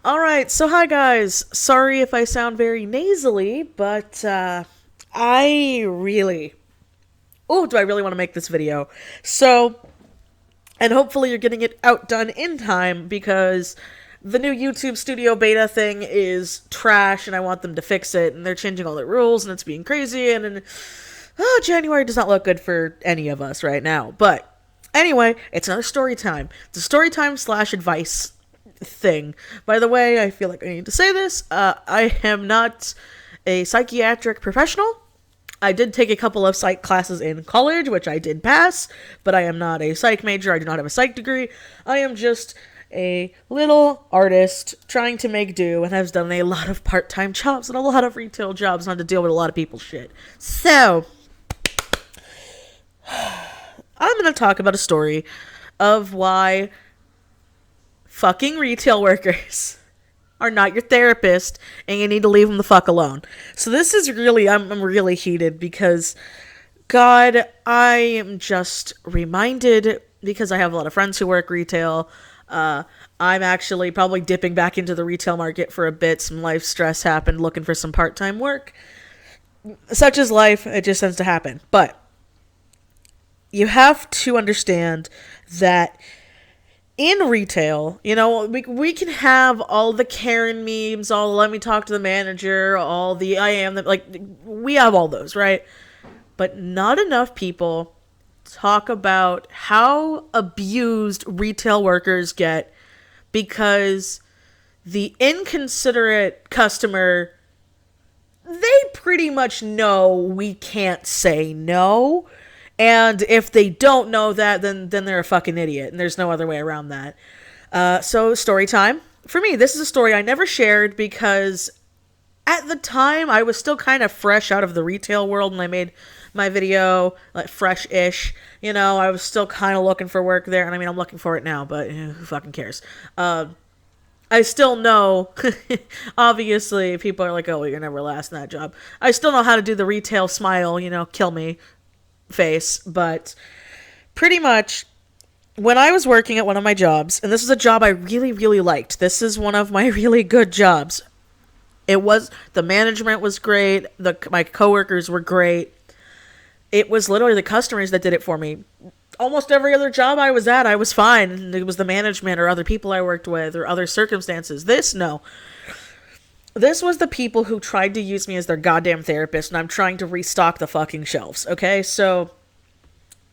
Alright, so hi guys. Sorry if I sound very nasally, but I really. Oh, do I really want to make this video? So, and hopefully you're getting it outdone in time because the new YouTube Studio beta thing is trash and I want them to fix it, and they're changing all the rules and it's being crazy, and January does not look good for any of us right now. But anyway, it's another story time. It's a story time slash advice thing. By the way, I feel like I need to say this. I am not a psychiatric professional. I did take a couple of psych classes in college, which I did pass, but I am not a psych major. I do not have a psych degree. I am just a little artist trying to make do, and I've done a lot of part-time jobs and a lot of retail jobs, not to deal with a lot of people's shit. So, I'm going to talk about a story of why fucking retail workers are not your therapist and you need to leave them the fuck alone. So this is really, I'm really heated because, God, I am just reminded, because I have a lot of friends who work retail. I'm actually probably dipping back into the retail market for a bit. Some life stress happened, looking for some part-time work. Such is life, it just tends to happen. But you have to understand that in retail, we can have all the Karen memes, all the let me talk to the manager, all the I am, like, we have all those, right? But not enough people talk about how abused retail workers get because the inconsiderate customer, they pretty much know we can't say no. And if they don't know that, then they're a fucking idiot, and there's no other way around that. So, story time. For me, this is a story I never shared because at the time, I was still kind of fresh out of the retail world, and I made my video, like, fresh-ish. I was still kind of looking for work there, and I mean, I'm looking for it now, but who fucking cares? I still know, obviously, people are like, oh, well, you're never last in that job. I still know how to do the retail smile, kill me face, but pretty much when I was working at one of my jobs, and this is a job I really, really liked. This is one of my really good jobs. The management was great. My coworkers were great. It was literally the customers that did it for me. Almost every other job I was at, I was fine. It was the management or other people I worked with or other circumstances. No. This was the people who tried to use me as their goddamn therapist, and I'm trying to restock the fucking shelves, okay? So,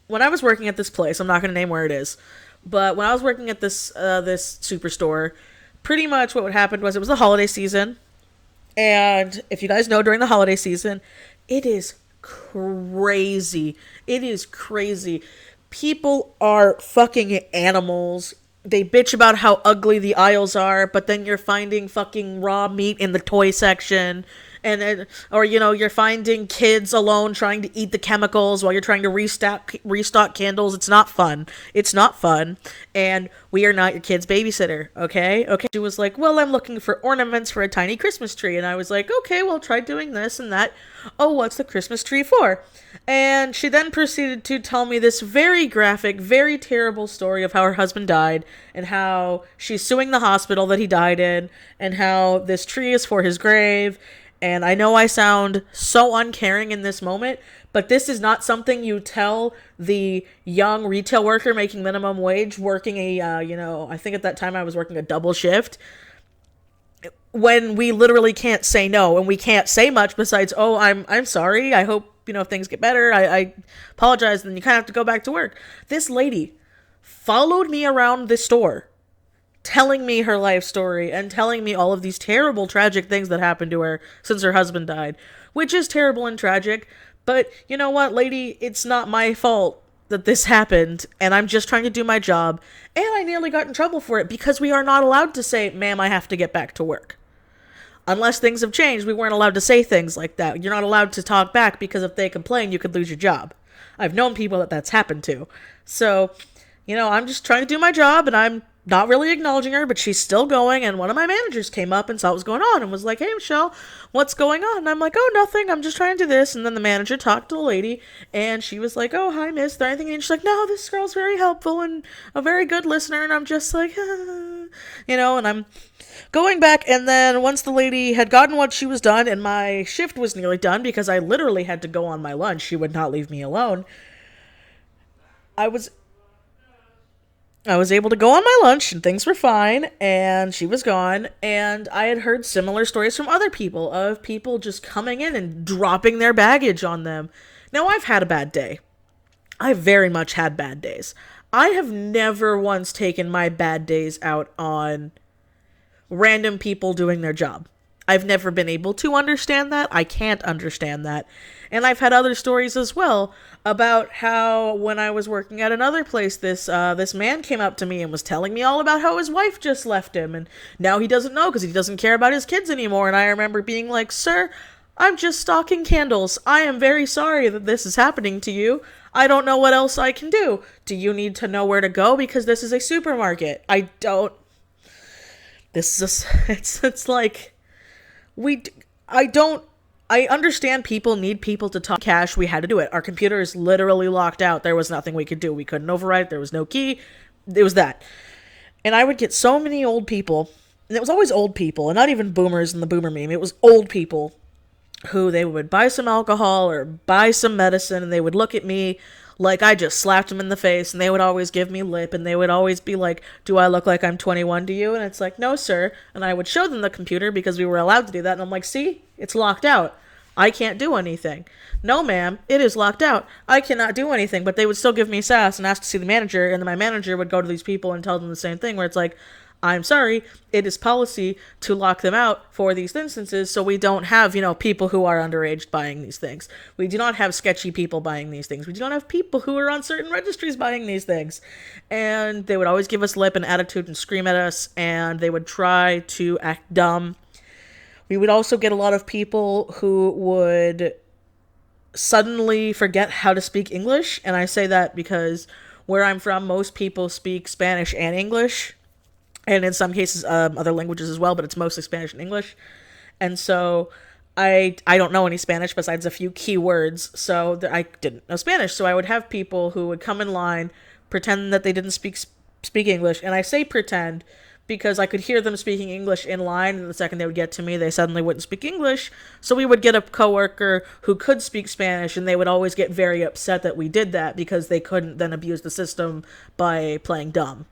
when I was working at this place, I'm not going to name where it is, but when I was working at this superstore, pretty much what would happen was it was the holiday season, and if you guys know, during the holiday season, it is crazy. It is crazy. People are fucking animals. They bitch about how ugly the aisles are, but then you're finding fucking raw meat in the toy section, or you're finding kids alone trying to eat the chemicals while you're trying to restock candles. It's not fun. It's not fun, and we are not your kid's babysitter. Okay. She was like, well, I'm looking for ornaments for a tiny Christmas tree, and I was like, okay, well, try doing this and that. Oh, what's the Christmas tree for? And she then proceeded to tell me this very graphic, very terrible story of how her husband died, and how she's suing the hospital that he died in, and how this tree is for his grave. And I know I sound so uncaring in this moment, but this is not something you tell the young retail worker making minimum wage, working I think at that time I was working a double shift, when we literally can't say no, and we can't say much besides, oh, I'm sorry, I hope, things get better, I apologize, then you kind of have to go back to work. This lady followed me around the store, telling me her life story and telling me all of these terrible, tragic things that happened to her since her husband died, which is terrible and tragic, but you know what, lady, it's not my fault that this happened, and I'm just trying to do my job, and I nearly got in trouble for it because we are not allowed to say, ma'am, I have to get back to work. Unless things have changed, we weren't allowed to say things like that. You're not allowed to talk back because if they complain, you could lose your job. I've known people that's happened to. So, I'm just trying to do my job, and I'm not really acknowledging her, but she's still going. And one of my managers came up and saw what was going on and was like, "Hey, Michelle, what's going on?" And I'm like, "Oh, nothing. I'm just trying to do this." And then the manager talked to the lady, and she was like, "Oh, hi, miss. Is there anything?" And she's like, "No, this girl's very helpful and a very good listener." And I'm just like, and I'm going back. And then once the lady had gotten what she was done, and my shift was nearly done because I literally had to go on my lunch, she would not leave me alone. I was I was able to go on my lunch and things were fine and she was gone, and I had heard similar stories from other people of people just coming in and dropping their baggage on them. Now, I've had a bad day. I very much had bad days. I have never once taken my bad days out on random people doing their job. I've never been able to understand that. I can't understand that. And I've had other stories as well about how when I was working at another place, this man came up to me and was telling me all about how his wife just left him, and now he doesn't know because he doesn't care about his kids anymore. And I remember being like, "Sir, I'm just stocking candles. I am very sorry that this is happening to you. I don't know what else I can do. Do you need to know where to go? Because this is a supermarket. I don't." This is it's like I don't. I understand people need people to talk cash. We had to do it. Our computer is literally locked out. There was nothing we could do. We couldn't override it. There was no key. It was that. And I would get so many old people, and it was always old people, and not even boomers in the boomer meme. It was old people who they would buy some alcohol or buy some medicine, and they would look at me like I just slapped them in the face, and they would always give me lip, and they would always be like, "Do I look like I'm 21 to you?" And it's like, "No, sir." And I would show them the computer because we were allowed to do that, and I'm like, "See? It's locked out. I can't do anything." "No, ma'am, it is locked out. I cannot do anything." But they would still give me sass and ask to see the manager, and then my manager would go to these people and tell them the same thing, where it's like, "I'm sorry, it is policy to lock them out for these instances, so we don't have, people who are underage buying these things. We do not have sketchy people buying these things. We do not have people who are on certain registries buying these things." And they would always give us lip and attitude and scream at us, and they would try to act dumb. We would also get a lot of people who would suddenly forget how to speak English, and I say that because where I'm from, most people speak Spanish and English, and in some cases other languages as well, but it's mostly Spanish and English. And so I don't know any Spanish besides a few key words, so I didn't know Spanish. So I would have people who would come in line, pretend that they didn't speak English, and I say pretend because I could hear them speaking English in line, and the second they would get to me, they suddenly wouldn't speak English. So we would get a coworker who could speak Spanish, and they would always get very upset that we did that because they couldn't then abuse the system by playing dumb.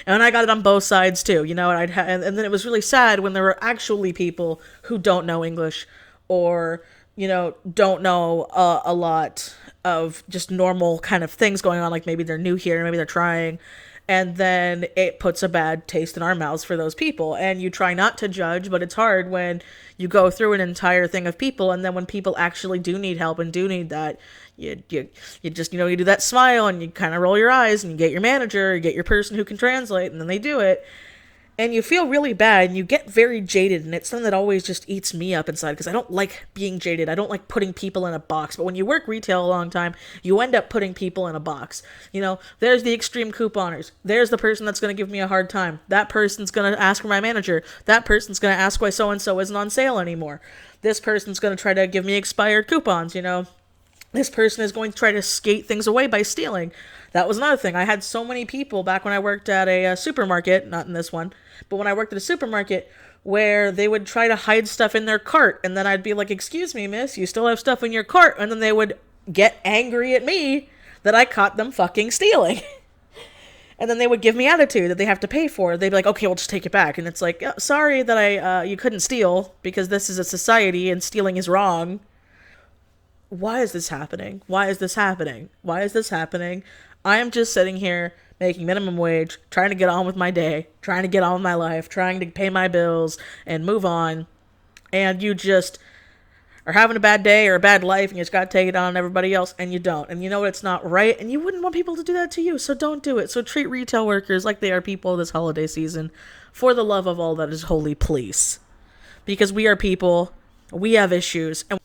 And I got it on both sides too, and and then it was really sad when there were actually people who don't know English, or don't know a lot of just normal kind of things going on, like maybe they're new here, maybe they're trying, and then it puts a bad taste in our mouths for those people. And you try not to judge, but it's hard when you go through an entire thing of people, and then when people actually do need help and do need that, you just, you do that smile and you kind of roll your eyes and you get your manager, you get your person who can translate, and then they do it. And you feel really bad, and you get very jaded, and it's something that always just eats me up inside, because I don't like being jaded. I don't like putting people in a box. But when you work retail a long time, you end up putting people in a box. There's the extreme couponers. There's the person that's going to give me a hard time. That person's going to ask for my manager. That person's going to ask why so-and-so isn't on sale anymore. This person's going to try to give me expired coupons, This person is going to try to skate things away by stealing. That was another thing. I had so many people back when I worked at a supermarket, not in this one, but when I worked at a supermarket, where they would try to hide stuff in their cart, and then I'd be like, "Excuse me, miss, you still have stuff in your cart?" And then they would get angry at me that I caught them fucking stealing. And then they would give me attitude that they have to pay for it. They'd be like, "Okay, we'll just take it back." And it's like, "Sorry that you couldn't steal, because this is a society and stealing is wrong." Why is this happening? Why is this happening? Why is this happening? I am just sitting here making minimum wage, trying to get on with my day, trying to get on with my life, trying to pay my bills and move on. And you just are having a bad day or a bad life, and you just got to take it on everybody else, and you don't. And you know it's not right, and you wouldn't want people to do that to you, so don't do it. So treat retail workers like they are people this holiday season, for the love of all that is holy, please. Because we are people, we have issues, and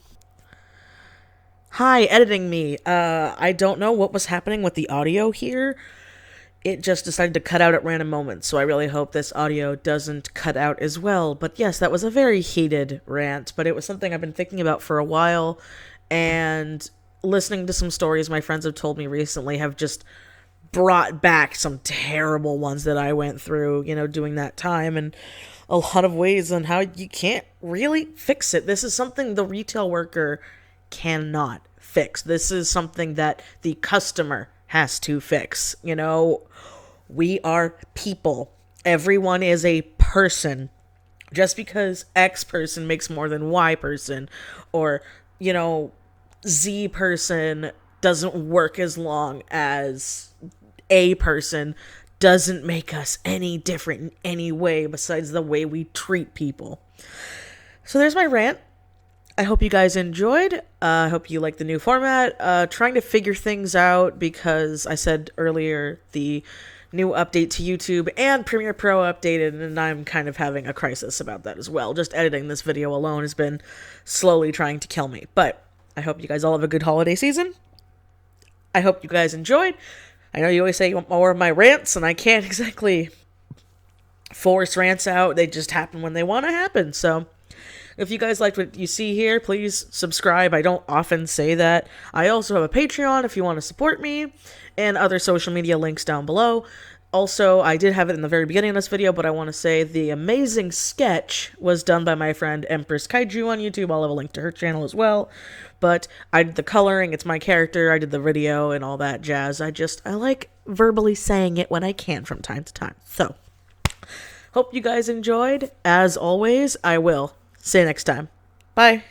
hi, editing me. I don't know what was happening with the audio here. it just decided to cut out at random moments, so I really hope this audio doesn't cut out as well. But yes, that was a very heated rant, but it was something I've been thinking about for a while, and listening to some stories my friends have told me recently have just brought back some terrible ones that I went through, doing that time, and a lot of ways on how you can't really fix it. This is something the retail worker cannot fix. This is something that the customer has to fix. We are people. Everyone is a person. Just because X person makes more than Y person, or, Z person doesn't work as long as A person, doesn't make us any different in any way besides the way we treat people. So there's my rant. I hope you guys enjoyed. I hope you like the new format. Trying to figure things out because I said earlier the new update to YouTube and Premiere Pro updated, and I'm kind of having a crisis about that as well. Just editing this video alone has been slowly trying to kill me. But I hope you guys all have a good holiday season. I hope you guys enjoyed. I know you always say you want more of my rants, and I can't exactly force rants out. They just happen when they want to happen. So if you guys liked what you see here, please subscribe. I don't often say that. I also have a Patreon if you want to support me, and other social media links down below. Also, I did have it in the very beginning of this video, but I want to say the amazing sketch was done by my friend EmpressKaiju on YouTube. I'll have a link to her channel as well. But I did the coloring, it's my character, I did the video and all that jazz. I like verbally saying it when I can from time to time. So, hope you guys enjoyed. As always, I will. See you next time. Bye.